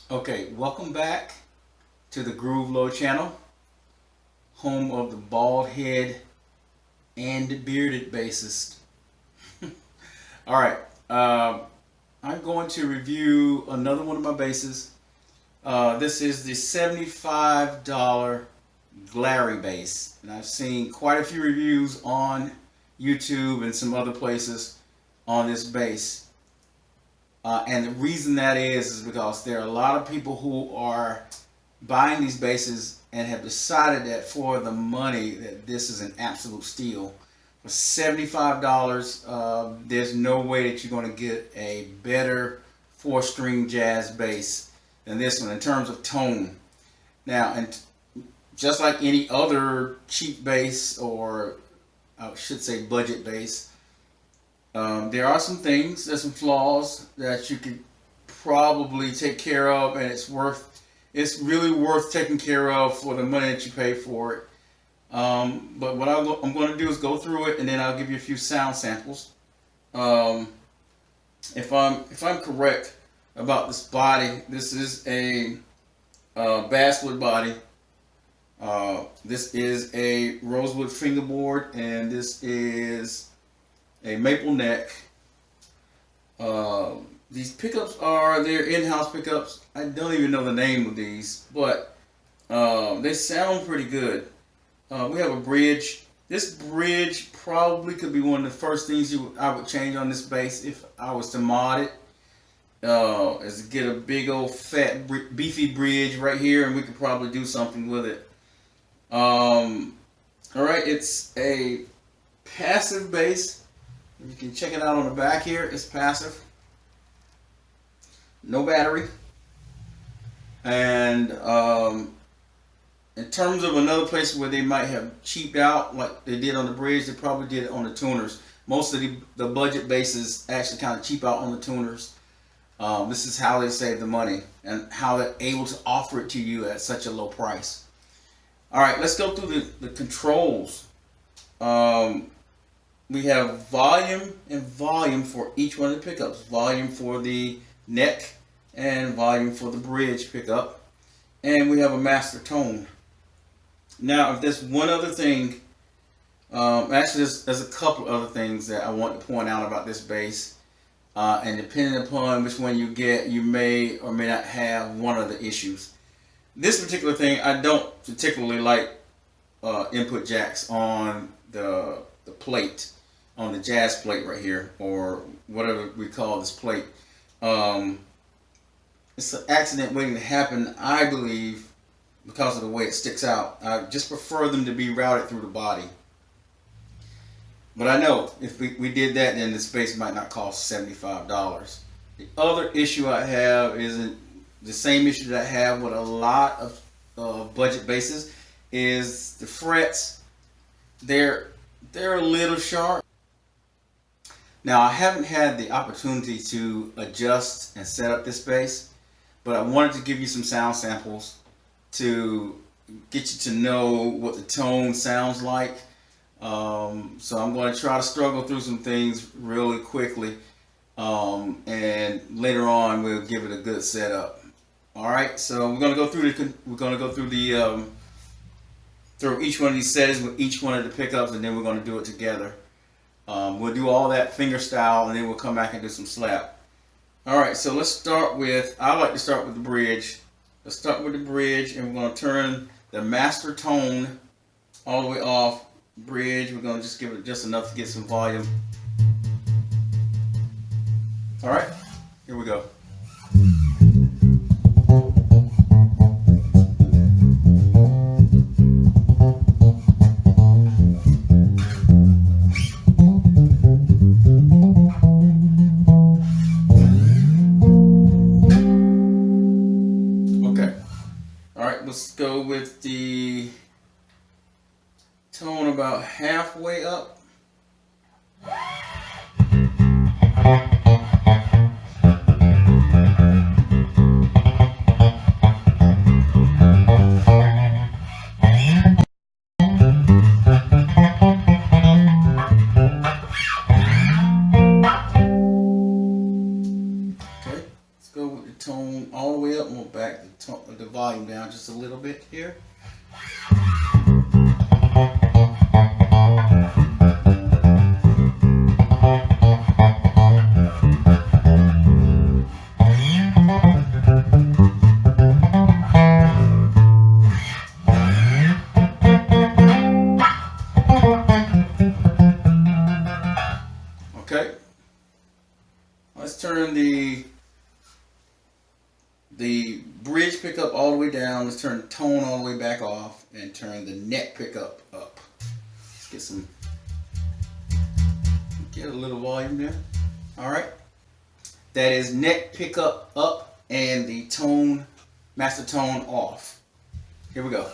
Okay, welcome back to the Gruvlow channel, home of the bald head and bearded bassist. All right, I'm going to review another one of my basses. This is the $75 Glarry bass, and I've seen quite a few reviews on YouTube and some other places on this bass. And the reason that is because there are a lot of people who are buying these basses and have decided that for the money that this is an absolute steal. For $75, there's no way that you're going to get a better 4-string jazz bass than this one in terms of tone. Now, and just like any other cheap bass, or I should say budget bass, there are some things, there's some flaws that you could probably take care of, and it's really worth taking care of for the money that you pay for it. But what I'm going to do is go through it, and then I'll give you a few sound samples. If I'm correct about this body, this is a Basswood body. This is a Rosewood fingerboard, and this is a maple neck. These pickups are their in-house pickups. I don't even know the name of these, but they sound pretty good. We have a bridge. This bridge probably could be one of the first things I would change on this bass if I was to mod it. Is to get a big old fat beefy bridge right here, and we could probably do something with it. Alright, it's a passive bass. You can check it out on the back here. It's passive. No battery. And in terms of another place where they might have cheaped out like they did on the bridge, they probably did it on the tuners. Most of the budget basses actually kind of cheap out on the tuners. This is how they save the money and how they're able to offer it to you at such a low price. Alright, let's go through the controls. We have volume and volume for each one of the pickups. Volume for the neck and volume for the bridge pickup. And we have a master tone. Now, if there's one other thing, actually there's a couple other things that I want to point out about this bass. And depending upon which one you get, you may or may not have one of the issues. This particular thing, I don't particularly like input jacks on the plate, on the Gjazz plate right here, or whatever we call this plate. It's an accident waiting to happen, I believe, because of the way it sticks out. I just prefer them to be routed through the body. But I know if we did that, then this bass might not cost $75. The other issue I have isn't the same issue that I have with a lot of budget basses, is the frets. They're a little sharp. Now, I haven't had the opportunity to adjust and set up this bass, but I wanted to give you some sound samples to get you to know what the tone sounds like. So I'm going to try to struggle through some things really quickly, and later on we'll give it a good setup. All right, so we're going to go through through each one of these settings with each one of the pickups, and then we're going to do it together. We'll do all that fingerstyle, and then we'll come back and do some slap. Alright, so let's start with, I like to start with the bridge. Let's start with the bridge, and we're going to turn the master tone all the way off. Bridge, we're going to just give it just enough to get some volume. Alright, here we go. Let's go with the tone about halfway up. Okay, let's go with the tone all the way up and we'll back the volume down just a little bit here. Okay, let's turn the bridge pickup all the way down. Let's turn the tone all the way back off and turn the neck pickup up. Let's get a little volume there. All right, that is neck pickup up and the tone, master tone off. Here we go.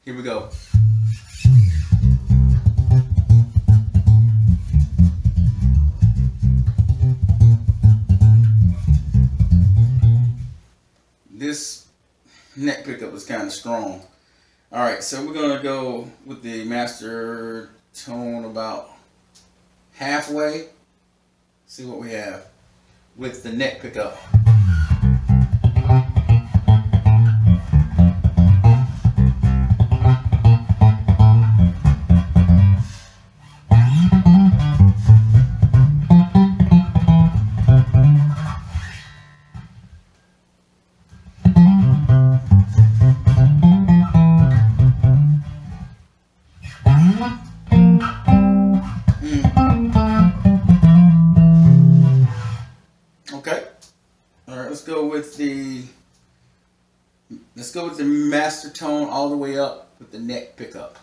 Here we go. This neck pickup is kind of strong. All right, so we're gonna go with the master tone about halfway. See what we have with the neck pickup. Okay. All right, let's go with the master tone all the way up with the neck pickup.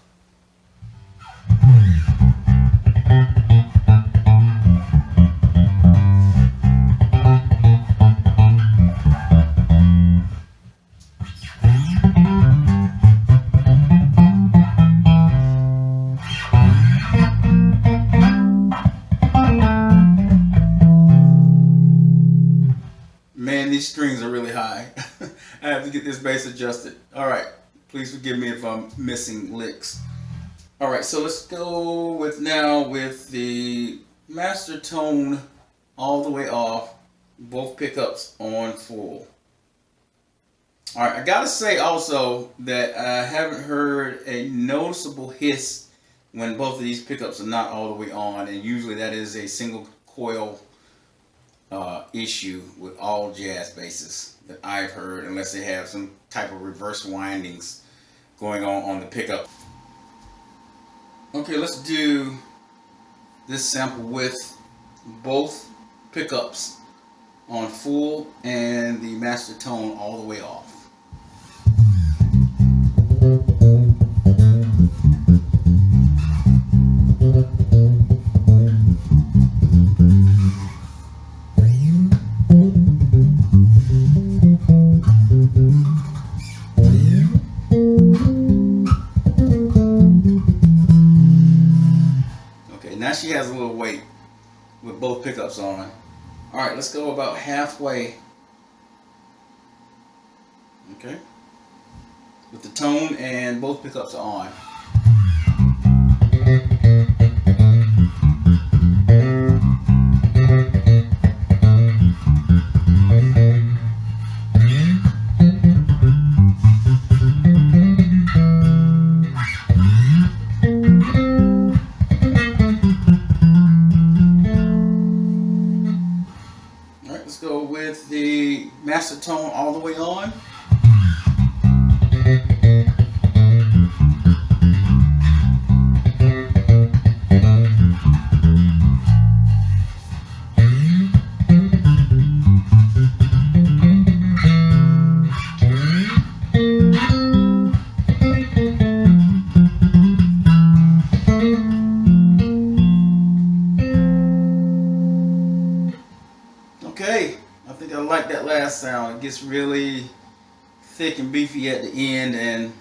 Man, these strings are really high. I have to get this bass adjusted. All right, please forgive me if I'm missing licks. All right, so let's go with the master tone all the way off, both pickups on full. All right, I gotta say also that I haven't heard a noticeable hiss when both of these pickups are not all the way on, and usually that is a single coil issue with all Gjazz basses that I've heard, unless they have some type of reverse windings going on the pickup. Okay, let's do this sample with both pickups on full and the master tone all the way off. Now she has a little weight with both pickups on. All right, let's go about halfway. Okay, with the tone and both pickups are on. Let's go with the master tone all the way on. Okay, I think I like that last sound. It gets really thick and beefy at the end and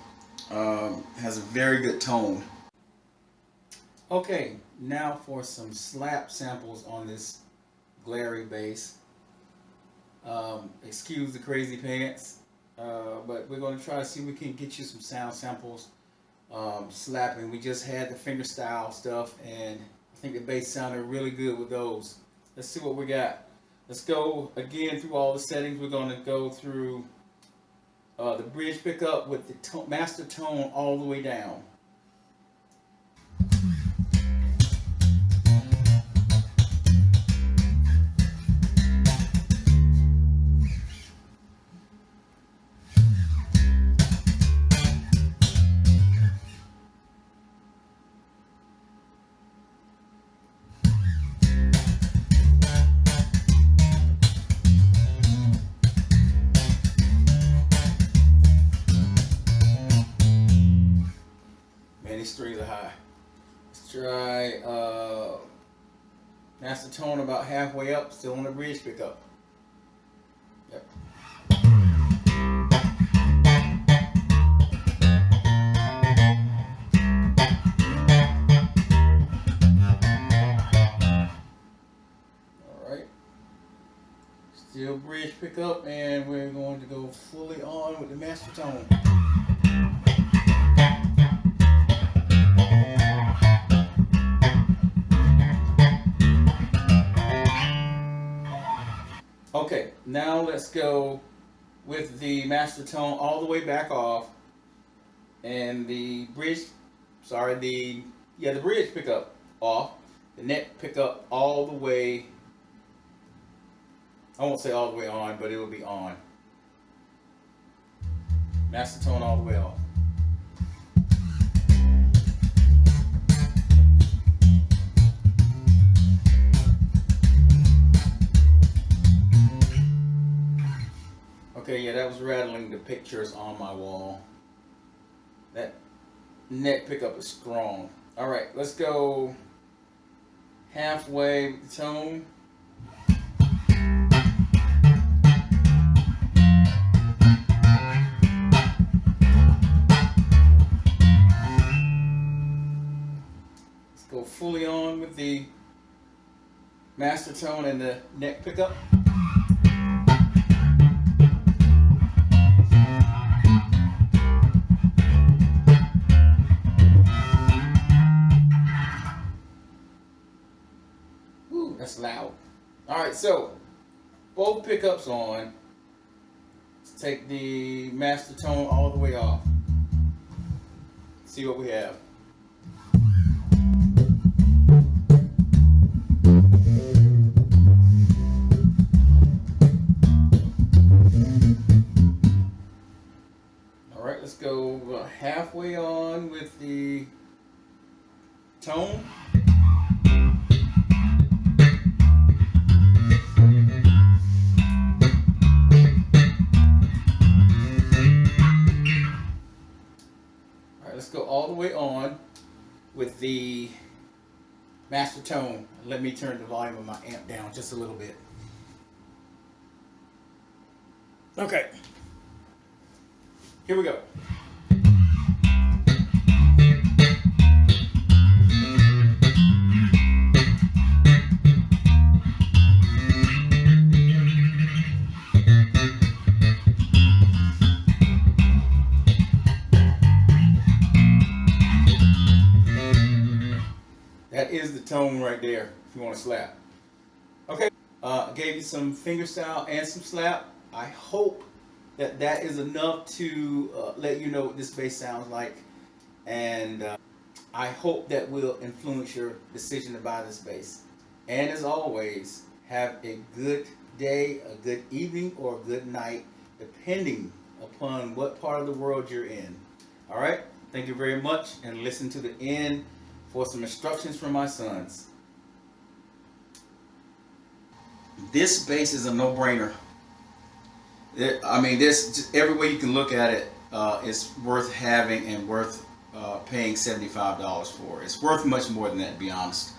has a very good tone. Okay, now for some slap samples on this Glarry bass. Excuse the crazy pants, but we're going to try to see if we can get you some sound samples slapping. We just had the fingerstyle stuff, and I think the bass sounded really good with those. Let's see what we got. Let's go again through all the settings. We're going to go through the bridge pickup with the master tone all the way down. These strings are high. Let's try master tone about halfway up, still on the bridge pickup. Yep. Alright. Still bridge pickup, and we're going to go fully on with the master tone. Okay, now let's go with the master tone all the way back off, and the bridge, the bridge pickup off, the neck pickup all the way, I won't say all the way on, but it will be on. Master tone all the way off. Okay, yeah, that was rattling the pictures on my wall. That neck pickup is strong. All right, let's go halfway with the tone. Let's go fully on with the master tone and the neck pickup. That's loud. Alright, so both pickups on. Let's take the master tone all the way off. See what we have. Alright, let's go halfway on with the tone. Let's go all the way on with the master tone. Let me turn the volume of my amp down just a little bit. Okay, here we go. That is the tone right there, if you want to slap. Okay, I gave you some fingerstyle and some slap. I hope that that is enough to let you know what this bass sounds like. And I hope that will influence your decision to buy this bass. And as always, have a good day, a good evening, or a good night, depending upon what part of the world you're in. All right, thank you very much, and listen to the end for some instructions from my sons. This bass is a no-brainer. I mean, this, every way you can look at it, is worth having and worth paying $75 for. It's worth much more than that, to be honest.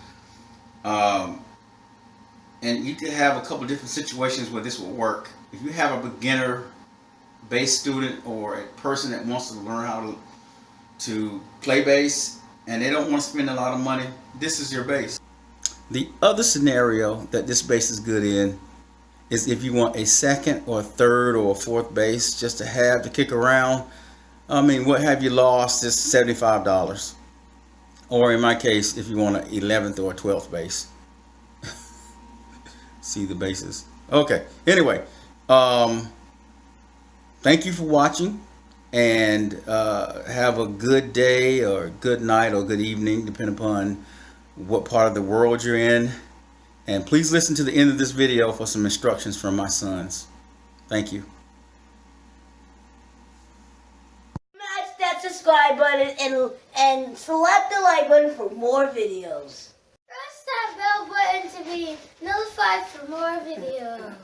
And you could have a couple different situations where this will work. If you have a beginner bass student or a person that wants to learn how to play bass, and they don't want to spend a lot of money, this is your bass. The other scenario that this bass is good in is if you want a second or third or fourth bass just to have to kick around. I mean, what have you lost is $75. Or in my case, if you want an 11th or a 12th bass. See the basses. Okay. Anyway, thank you for watching, and have a good day or good night or good evening, depending upon what part of the world you're in. And please listen to the end of this video for some instructions from my sons. Thank you. Smash that subscribe button and select the like button for more videos. Press that bell button to be notified for more videos.